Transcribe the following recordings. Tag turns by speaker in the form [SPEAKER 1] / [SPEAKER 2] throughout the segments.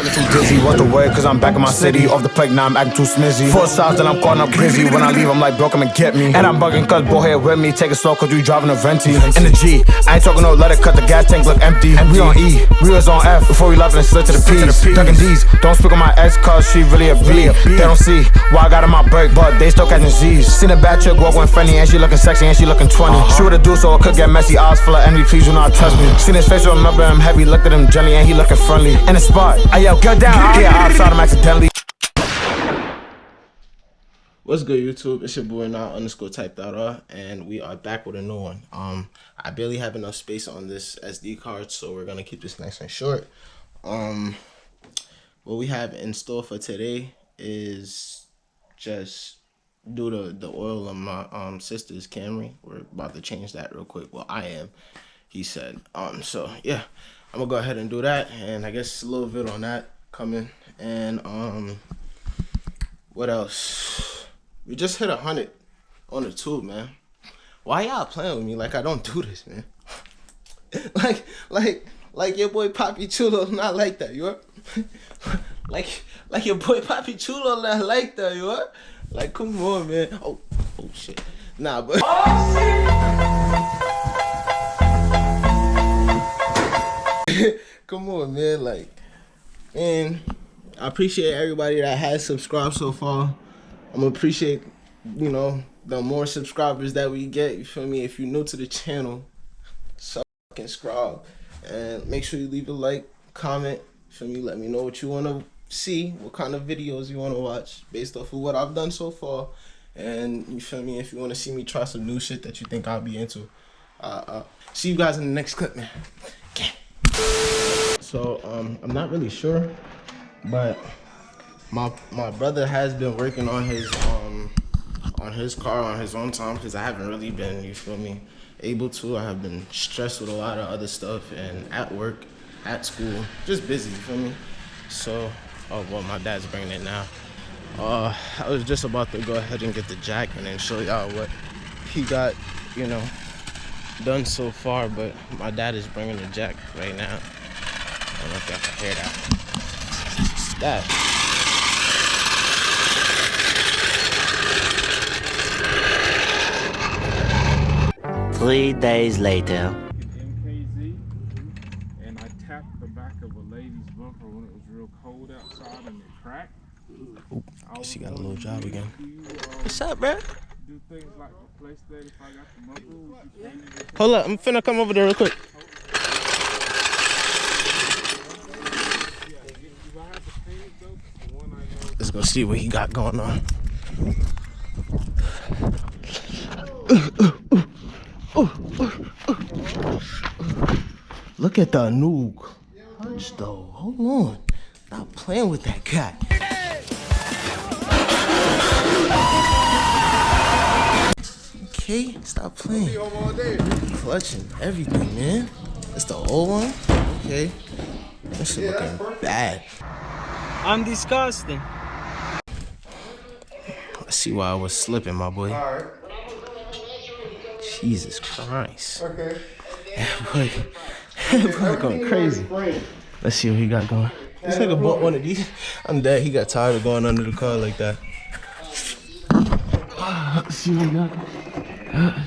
[SPEAKER 1] feeling too dizzy. What's the word? Cause I'm back in my city. Off the plate, now I'm acting too smizzy. 4 shots and I'm calling up busy. When I leave, I'm like, bro, come and get me. And I'm bugging cause bro here with me. Take it slow cause we driving a venti. In the G, I ain't talking no let it cut the gas tank look empty. We on E, we was on F before we left and slid to the P's. Ducking D's, don't speak on my ex cause she really a B. They don't see why I got in my break, but they still catching Z's. Seen a bad chick walk with Fanny and she looking sexy and she looking 20. She would've do so it could get messy. Eyes full of envy, please do not trust me. Seen his face, remember him heavy. Looked at him gently and he looking friendly. In the spot, I yell, get down. Yeah, outside him accidentally.
[SPEAKER 2] What's good, YouTube? It's your boy nial_typed_out, and we are back with a new one. I barely have enough space on this SD card, so we're gonna keep this nice and short. What we have in store for today is just do the oil on my sister's Camry. We're about to change that real quick. Well, I am, he said. So yeah, I'm gonna go ahead and do that, and I guess a little bit on that coming. And what else? We just hit 100 on the tube, man. Why y'all playing with me like I don't do this, man? like your boy Papi Chulo not like that, you heard? like your boy Papi Chulo not like that, you heard? Like, come on, man. Oh shit. Nah, but come on, man. Like, man, I appreciate everybody that has subscribed so far. I'm gonna appreciate, you know, the more subscribers that we get. You feel me? If you're new to the channel, subscribe and make sure you leave a like, comment. You feel me? Let me know what you wanna see, what kind of videos you wanna watch based off of what I've done so far. And you feel me? If you wanna see me try some new shit that you think I'll be into, see you guys in the next clip, man. So I'm not really sure, but my brother has been working on his car on his own time because I haven't really been, you feel me, able to. I have been stressed with a lot of other stuff and at work, at school, just busy, you feel me? So, oh well, my dad's bringing it now. I was just about to go ahead and get the jack and then show y'all what he got, you know, done so far, but my dad is bringing the jack right now. I don't know if y'all can hear that. That.
[SPEAKER 3] 3 days later.
[SPEAKER 4] MKZ, and I tapped the back of a lady's bumper when it was real cold outside and it cracked.
[SPEAKER 2] Oop, she got a little job again.
[SPEAKER 3] What's up, bro?
[SPEAKER 4] Do things like replace that if I got the bumper.
[SPEAKER 2] Hold up, I'm finna come over there real quick. Let's go see what he got going on. Look at the new clutch though. Hold on. Stop playing with that guy. Okay, stop playing. Clutch and everything, man. That's the old one? Okay. That shit looking bad.
[SPEAKER 5] I'm disgusting.
[SPEAKER 2] I see why I was slipping, my boy.
[SPEAKER 6] Alright.
[SPEAKER 2] Jesus Christ.
[SPEAKER 6] Okay.
[SPEAKER 2] Boy going crazy. Let's see what he got going. This nigga bought one of these. I'm dead. He got tired of going under the car like that. Let's see what he got.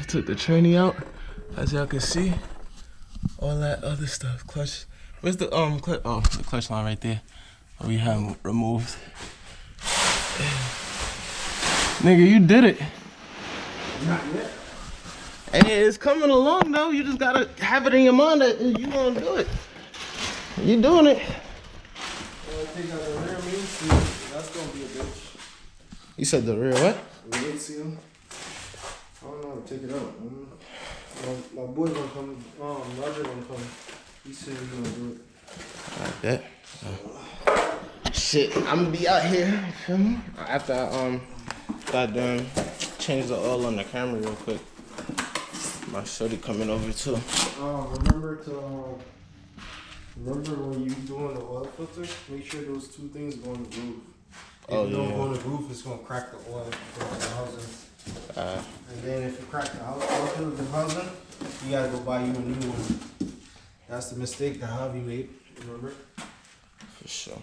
[SPEAKER 2] Took the tranny out, as y'all can see. All that other stuff. Clutch. Where's the clutch? Oh, the clutch line right there. We have removed. Nigga, you did it.
[SPEAKER 6] Not yet.
[SPEAKER 2] Hey, it's coming along though. You just gotta have it in your mind that you gonna do it. You doing it.
[SPEAKER 6] Take out the rear main seal. That's gonna be a bitch.
[SPEAKER 2] You said the rear what?
[SPEAKER 6] The main seal. I don't know how to take it out. My boy gonna come. Roger gonna come. He said he's gonna do it.
[SPEAKER 2] Like that. Shit, I'm gonna be out here. You feel me? After I got done, change the oil on the camera real quick. My shorty coming over too.
[SPEAKER 6] Remember when you doing the oil filter? Make sure those two things go on the roof. If
[SPEAKER 2] Oh,
[SPEAKER 6] you don't
[SPEAKER 2] yeah.
[SPEAKER 6] go on the roof, it's gonna crack the oil from the housing. And then if you crack the housing, you gotta go buy you a new one. That's the mistake that Javi made. Remember?
[SPEAKER 2] For sure.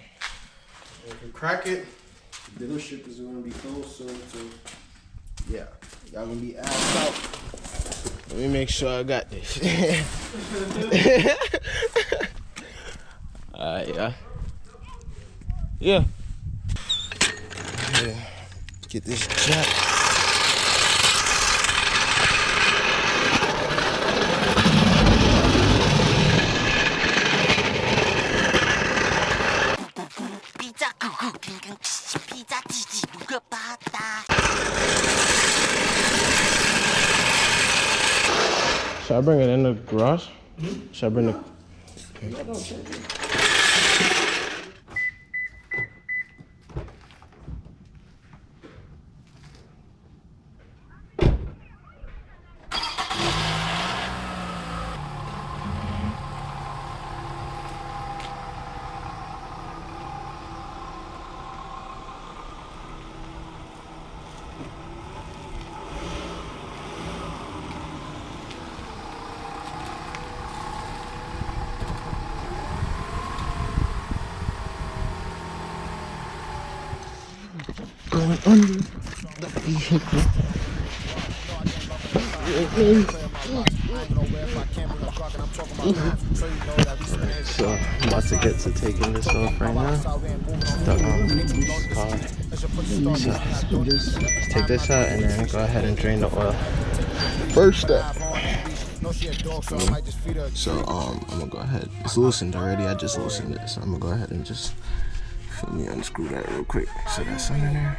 [SPEAKER 2] If we crack it,
[SPEAKER 6] Dealership is gonna be closed soon, so
[SPEAKER 2] yeah, y'all gonna be asked out. Let me make sure I got this. Alright, yeah. Yeah. Get this jack. Should I bring it in the garage? Should I bring the... Going under the vehicle. So I'm about to get to taking this off right now. The car. So let's take this out and then go ahead and drain the oil. First step. So I'm gonna go ahead. It's loosened already. I just loosened it. So I'm gonna go ahead and just unscrew that real quick. So that's under there.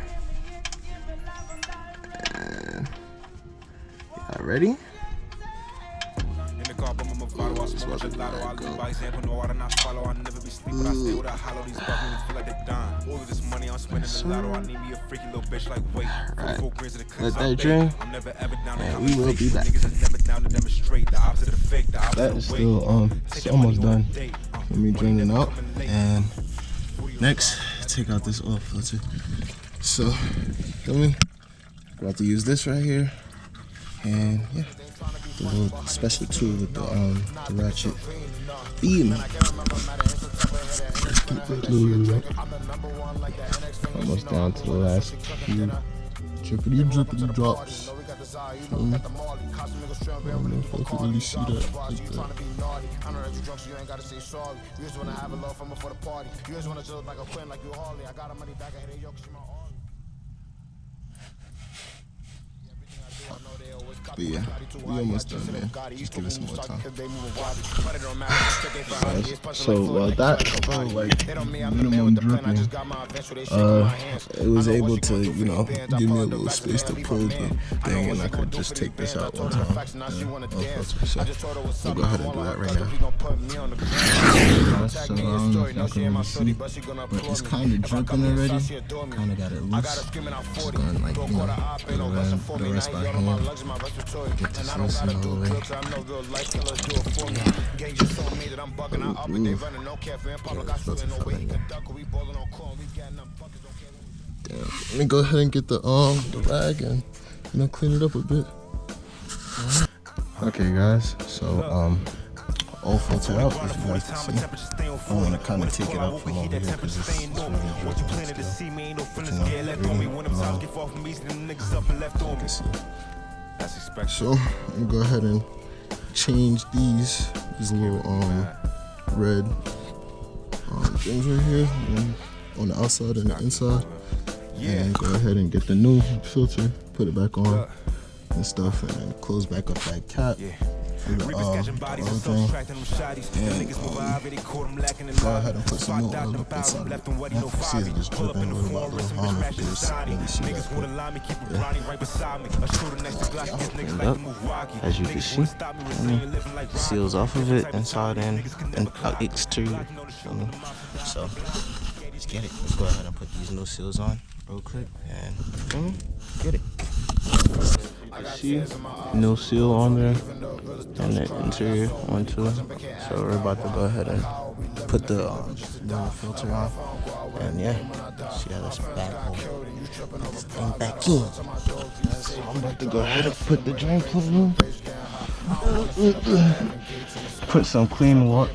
[SPEAKER 2] And y'all ready? Let that drain, and we will be back. That is still it's almost done. Let me drain it out, and next take out this oil filter. So feel me? About to use this right here, and yeah, the little special tool with the ratchet. Feel me? Let's keep it moving up. Almost down to the last few drippity drops. I don't know if I can really see that like that. But yeah, we almost done, man. Just give it some more time. So while that like minimum dripping, it was able to, you know, give me a little space to pull the thing, and I could just take this out one time. So I'll go ahead and do that right now. So I don't know if y'all can really see, but it's kind of dripping already. Kind of got it loose. Just going like, you know, get around the rest by hand. Get this loose all the way. Damn. Let me go ahead and get the rag and, you know, clean it up a bit. Okay guys, so all filtered out, as you guys can see. I want to kind of take it out from over here because it's really dripping still. But, you know, so I'm gonna go ahead and change these little red things right here, on the outside and the inside, and go ahead and get the new filter, put it back on and stuff, and then close back up that cap for the other thing, and go ahead and put some new oil up inside it. You can see it just dripping a little by little. I don't know if you can really see that, but yeah. As you can see, seals off of it, inside and exterior. So let's get it. Let's go ahead and put these new seals on real quick and get it. See, no seal on there, and the interior one too. So we're about to go ahead and put the filter on, and yeah, see how this back hole, this thing back in. So I'm about to go ahead and put the drain plug on. Put some clean oil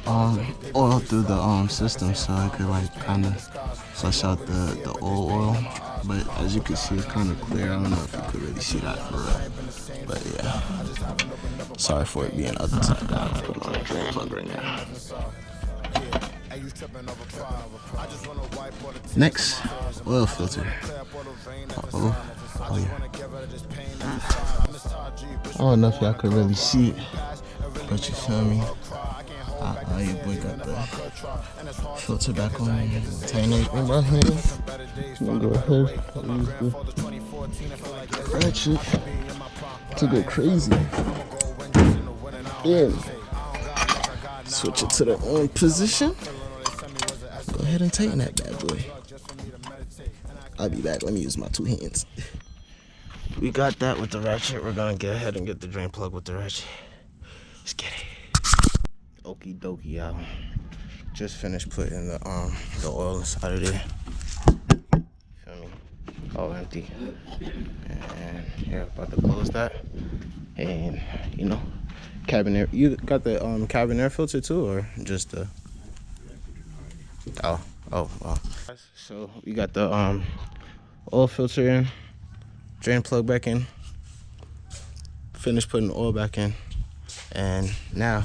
[SPEAKER 2] through the system so I could like kind of flush out the old oil. But as you can see, it's kind of clear. I don't know if you could really see that for real. But yeah, sorry for it being upside down. I'm putting on a drain plug right now. Next, oil filter. Uh-oh. Oh, yeah. I don't know if y'all could really see it, but you feel me? Your boy got the filter back on. Tighten everything by hand. I'm gonna go ahead and use the ratchet to go crazy. Then switch it to the on position. Go ahead and tighten that bad boy. I'll be back. Let me use my 2 hands. We got that with the ratchet. We're gonna get ahead and get the drain plug with the ratchet. Let's get it. Okie dokie, y'all. Just finished putting the oil inside of there. Feel me? All empty. And yeah, about to close that. And you know, cabin air. You got the cabin air filter too, or just the? Oh. So we got the oil filter in, drain plug back in. Finished putting the oil back in, and now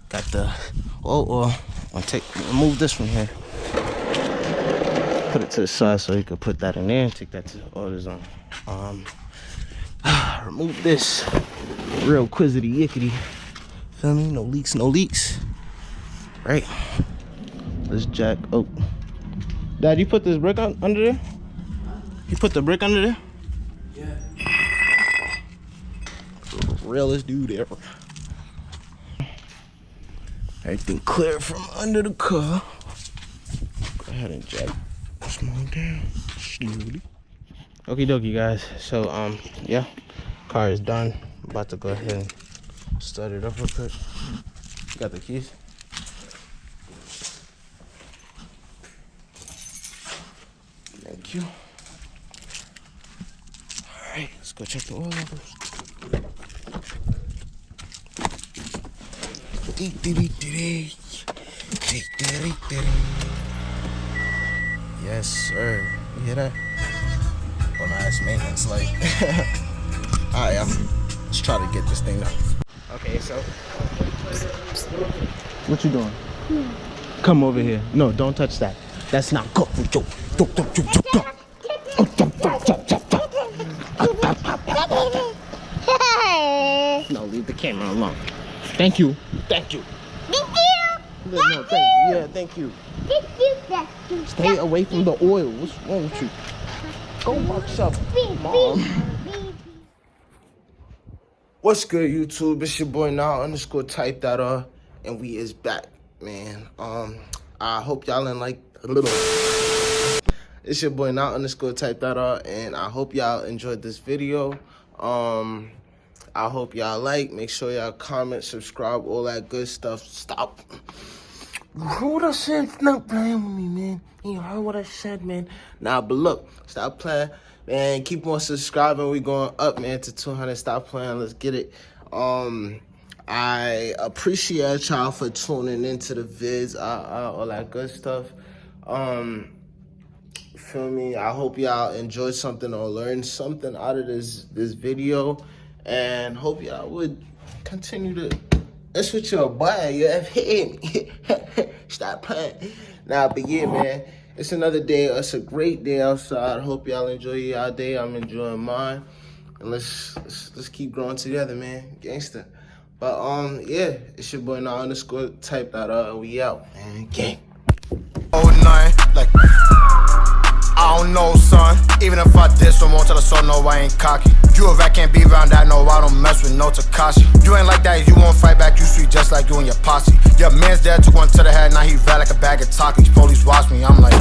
[SPEAKER 2] got the oil. I'll remove this from here. Put it to the side so you can put that in there and take that to the oil zone. Remove this. Real quizzity yickety. Feel me? No leaks. Right. Let's jack. Oh, Dad, you put this brick under there? You put the brick under there? Yeah. Realest dude ever. Everything clear from under the car. Go ahead and jack this one down slowly. Okie dokie, guys. So yeah, car is done. I'm about to go ahead and start it up real quick. Got the keys. Thank you. All right, let's go check the oil levels. Yes, sir. You hear that? Oh, nice maintenance light. All right, let's try to get this thing up. Okay, so what you doing? Come over here. No, don't touch that. That's not good. No, leave the camera alone. Thank you. No, thank you. Yeah, thank you. Stay away from the oil. What's wrong with you? Go box up, Mom. What's good, YouTube? It's your boy nial_type that and we is back, man. I hope y'all in like a little. It's your boy nial_type that and I hope y'all enjoyed this video. I hope y'all make sure y'all comment, subscribe, all that good stuff. Stop. What I said? Stop playing with me, man. You heard what I said, man. Nah, but look, stop playing, man. Keep on subscribing. We going up, man, to 200. Stop playing. Let's get it. I appreciate y'all for tuning into the vids, all that good stuff. Feel me? I hope y'all enjoyed something or learned something out of this video. And hope y'all would continue to. That's what you're buying. You have hit me. Stop playing. Nah, but yeah, man. It's another day. It's a great day outside. Hope y'all enjoy y'all day. I'm enjoying mine. And let's keep growing together, man. Gangsta. But yeah, it's your boy nial_type that we out, man. Gang.
[SPEAKER 1] Oh, nine, like. I don't know, son. Even if I did some more till the soul, no, I ain't cocky. You a rat, can't be around that, no, I don't mess with no Takashi. You ain't like that, you won't fight back, you sweet just like you and your posse. Your man's dead, took one to the head, now he rat like a bag of Takis. Police watch me, I'm like.